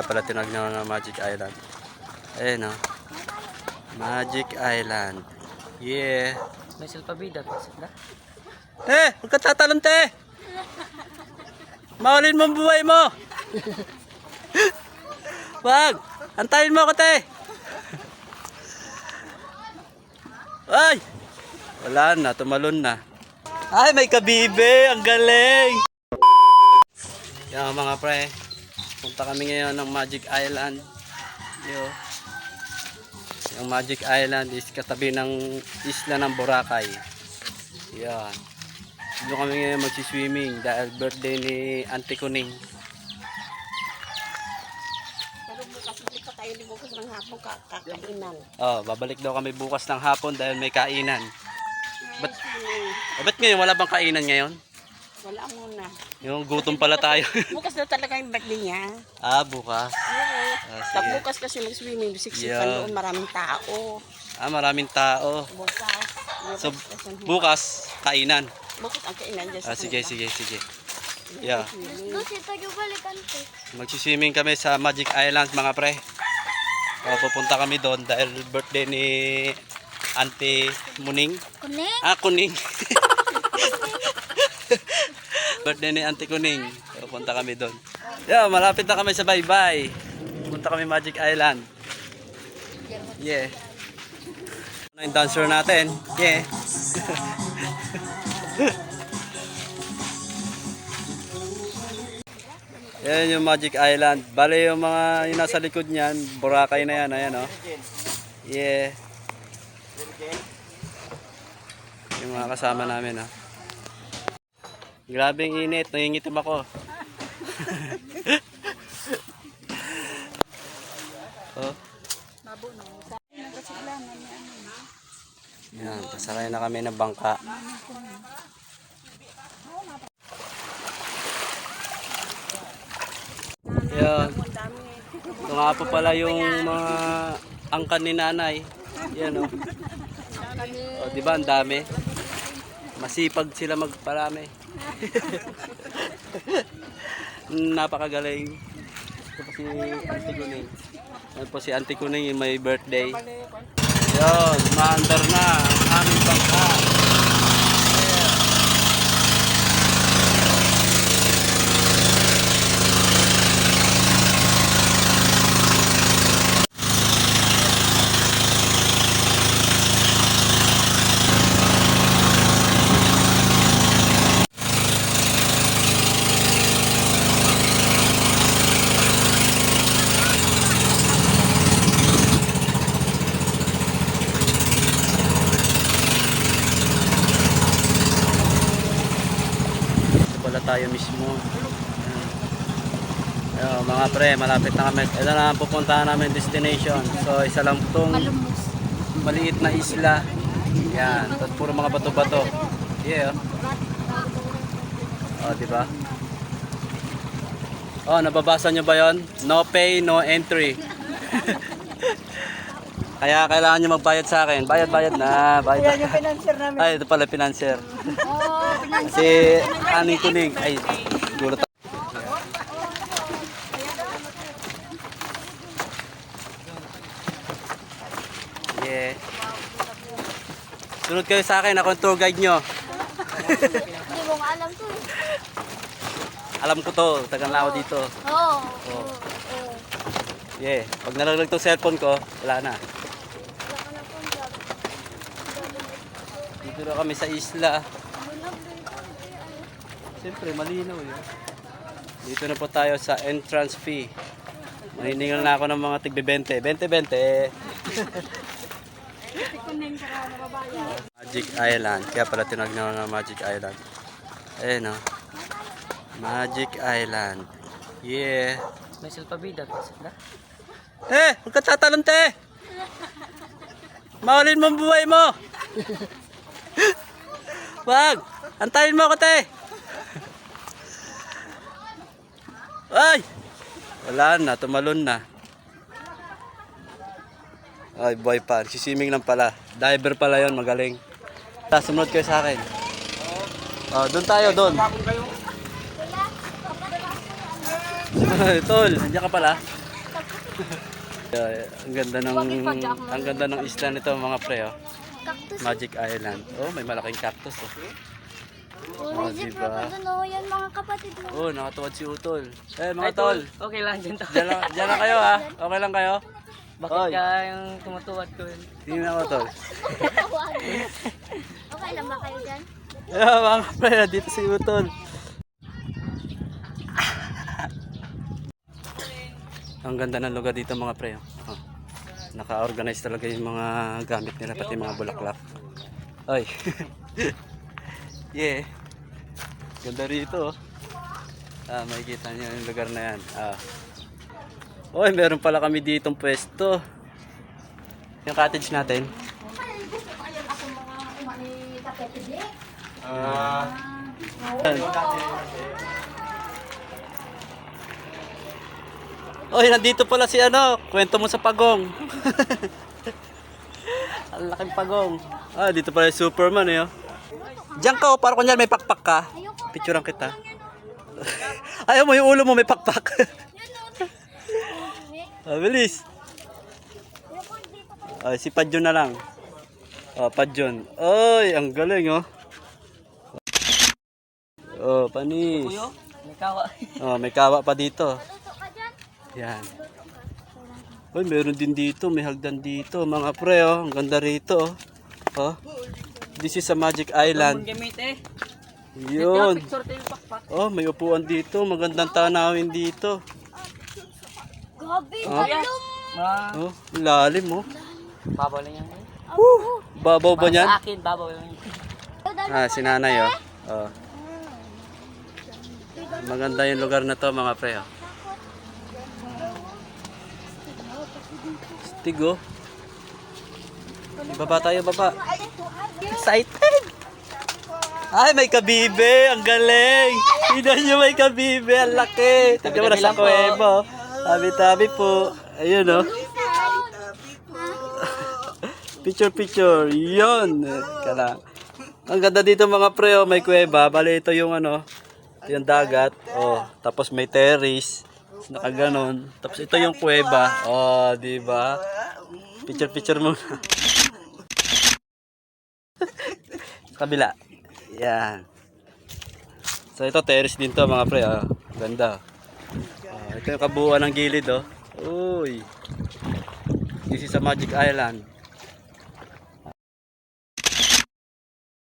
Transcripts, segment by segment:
Pala tinagnan ng Magic Island. Ayun o. Magic Island. Yeah. May salpabida pa sila. Huwag ka tatalon, te! Maulin mo ang buhay mo! Wag! Antayin mo ako, te! Ay! Wala na, tumalon na. Ay, may kabibe! Ang galing! Yan mga pre. Punta kami ngayon ng Magic Island. Yo. Yung Magic Island is katabi ng isla ng Boracay. Yan. Doon kami ngayon magsiswimming dahil birthday ni Auntie Kuning. Pero bukas ulit pa tayo bukas ng hapon kakainan. Babalik daw kami bukas ng hapon dahil may kainan. Ba't ngayon wala bang kainan ngayon? Wala muna. Yung gutom pala tayo. Bukas daw talaga yung birthday niya. Bukas. Oo. Sige. Tapos bukas kasi mag-swimming. Siksikan Yeah. doon maraming tao. Maraming tao. Bukas. So, bukas, kainan. Bukas ang kainan dyan sa Sige. Yeah. Doon ito yung balikan ko. Magsiswimming kami sa Magic Island mga pre. Pupunta kami doon dahil birthday ni Auntie Muning. Kuning? Kuning. Birthday ni Auntie Kuning. Pupunta kami doon. Yeah, malapit na kami sa bye-bye. Punta kami Magic Island. Yeah. Ano yung dancer natin? Yeah. Yan yung Magic Island. Bale yung mga yung nasa likod niyan, Boracay na yan, ayan oh. Yeah. Yung mga kasama namin oh. Grabeng init, nangingitim ako. Oh. Yan, pasakay na kami ng bangka. Yan. Ito nga po pala yung mga angkan ni nanay. Yan o. Diba ang dami? Masipag sila magparami. Napakagaling. Ito po si Auntie Kuning. Yan po si Auntie Kuning yung may birthday. Yan, maandar na ang aming bangka. Tayo mismo. Ayan, mga pre, malapit na kami. Ito na ang pupuntahan namin destination. So isa lang itong maliit na isla. Yan, tapos puro mga bato-bato. Yeah. Diba? Nababasa nyo ba yon? No pay, no entry. Kaya kailangan nyo magbayad sa akin. Bayad na. Bayad. Yan yung financier namin. Ay, ito pala financier. Si Aning Kuning. Ay, gulat. Yeah. Sunod kayo sa akin. Ako ang tour guide nyo. Hindi mo nga alam to eh. Alam ko to. Tagal na ako dito. Oo. Yeah. Pag nalaglag tong cellphone ko, wala na. Dito na kami sa isla. Siyempre, malinaw yun. Dito na po tayo sa entrance fee. Mahiningal na ako ng mga tigbe-20. 20. Magic Island. Kaya pala tinagnan ng Magic Island. Ayun o. Magic Island. Yeah. May salpabida pa sila. Huwag ka tatalon, te! Maulin mo ang buhay mo! Wag! Antayin mo ako, te! Ay! Wala na, tumalon na. Ay, boy pa. Sisiming lang pala. Diver pala yon, magaling. Sumunod kayo sa akin. Doon tayo, doon. Tol, nandiyan ka pala. Ang ganda ng isla nito mga pre, oh. Cactus. Magic Island. Oh, may malaking cactus, oh. May zebra diba? pa doon. Oh, yan mga kapatid mo. Oh, nakatuwad si Utol. Eh, mga tol. Okay lang dyan to. Diyan lang kayo, ha. Okay lang kayo? Bakit Oy. ka yung tumutuwad ko yun? Tingnan ako, tol. Okay lang ba kayo dyan? Yeah, mga pre, dito si Utol. Ang ganda ng lugar dito mga pre. Oh. Naka-organize talaga yung mga gamit nila, pati mga bulaklak. Ay. Yeah. Ganda rito. Ah, makikita niyo yung lugar na yan. Ah. Oy, meron pala kami ditong pwesto. Yung cottage natin. Oy, nandito pala si ano, kwento mo sa pagong. Ang laking pagong. Ah, dito pala yung Superman eh. Oh. Diyan ka, oh, para kunyari may pakpak ka. Picturean kita. Ayaw mo yung ulo mo may pakpak. Ah, bilis. Ay, si Padyon na lang. Oh, Padyon. Oy, ang galing oh. Oh, panis. Kuyo, may kawa. Oh, may kawa pa dito. Yan. Uy, meron din dito, may hagdan dito, mga pre, oh. Ang ganda rito, oh. Oh. This is a Magic Island. Gamit eh. Yun. Picture tayo pakpak. Oh, may upuan dito, magandang tanawin dito. Gabi, Ah. talong. Oh, lalim, oh. Babaw lang yan. Babaw ba niyan? Sa akin, babaw lang yan. Ah, si nanay, oh. Oh. Maganda yung lugar na to, mga pre, oh. Stig, oh. Baba tayo, baba. Excited! Ay, may kabibe! Ang galing! Tignan nyo, may kabibe! Ang laki! Tignan mo na sa kuwebo. Tabi-tabi po. Ayun, oh. Picture. Yun! Kala. Ang ganda dito mga pre, oh. May kuweba. Bali, ito yung ano, yung dagat. Oh, tapos may terrace. Nakaganon. Tapos ito yung kuweba. Oh, di ba? Picture muna. Kabila. Yan. So ito terrace din to mga pre, oh. Ganda. Oh, ito yung kabuuan ng gilid, oh. Uy. This is a Magic Island.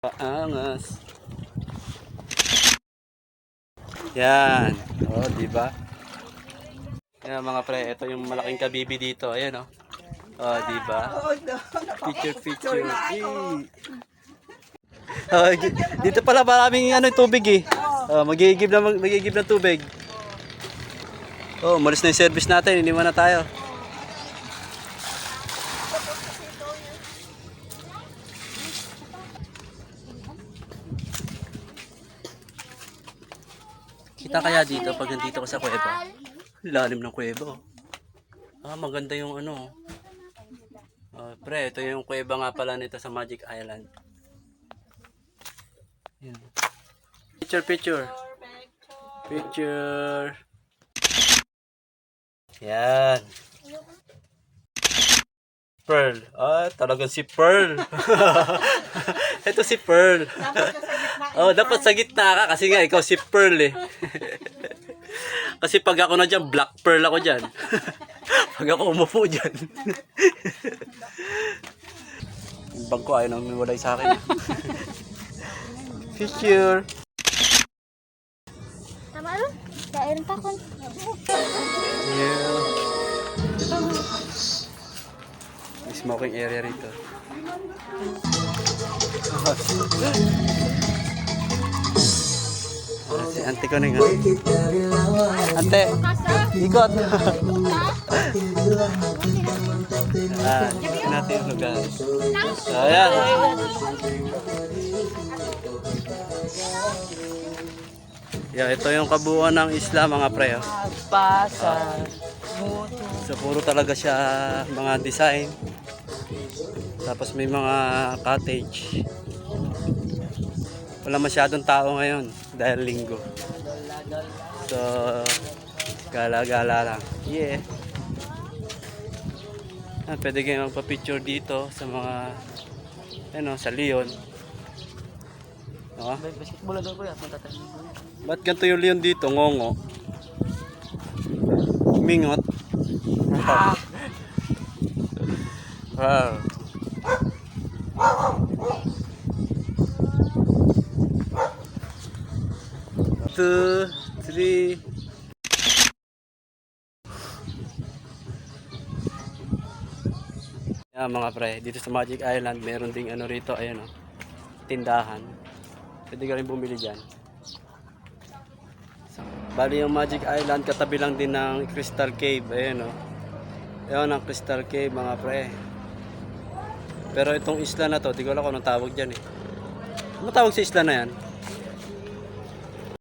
Paangas. Yan. Oh, di ba? Yan mga pre, ito yung malaking kabibi dito. Ayan, oh. Oh, di ba? Picture. Oh, dito pala maraming ano tubig eh. Oh, magigib ng tubig. Oh, umalis na yung service natin, iniwan na tayo. Kita kaya dito pag nandito ko sa kuweba? Lalim ng kuweba. Ah, maganda yung ano. Pre, ito yung kuweba nga pala nito sa Magic Island. Yan. Picture. Yan. Pearl. Ah, talagang si Pearl. Ito si Pearl. Oh, dapat sa gitna ka kasi nga ikaw si Pearl eh. Kasi pag ako na dyan, Black Pearl ako dyan. Pag ako umupo dyan. Yung bag ko ayaw nang miwalay sa akin. Picture. Tama rin? Dairin pa kon. Yeah. May smoking area rito. Si ante ko na nga. Ante, ikot. Ah, ito natin yung lugar. So, ayan. Yeah, ito yung kabuuan ng isla mga pre. Oh. Pasa. So puro talaga siya mga design. Tapos may mga cottage. Wala masyadong tao ngayon dahil linggo. So gala-gala lang. Yeah. Pwede kayong magpa-picture dito sa mga ano, sa Leon. No? Basketball na doon kuya. Punta tayo. Ba't ganito yung Leon dito? Ngongo. Mingot. Wow. 2, 3. Yan mga pre, dito sa Magic Island meron ding ano rito, ayun oh, tindahan. Pwede ka rin bumili dyan. Bali yung Magic Island katabi lang din ng Crystal Cave, ayun oh. Ayun ang Crystal Cave mga pre. Pero itong isla na to, di ko alam kung anong tawag dyan eh. Ano tawag sa isla na yan?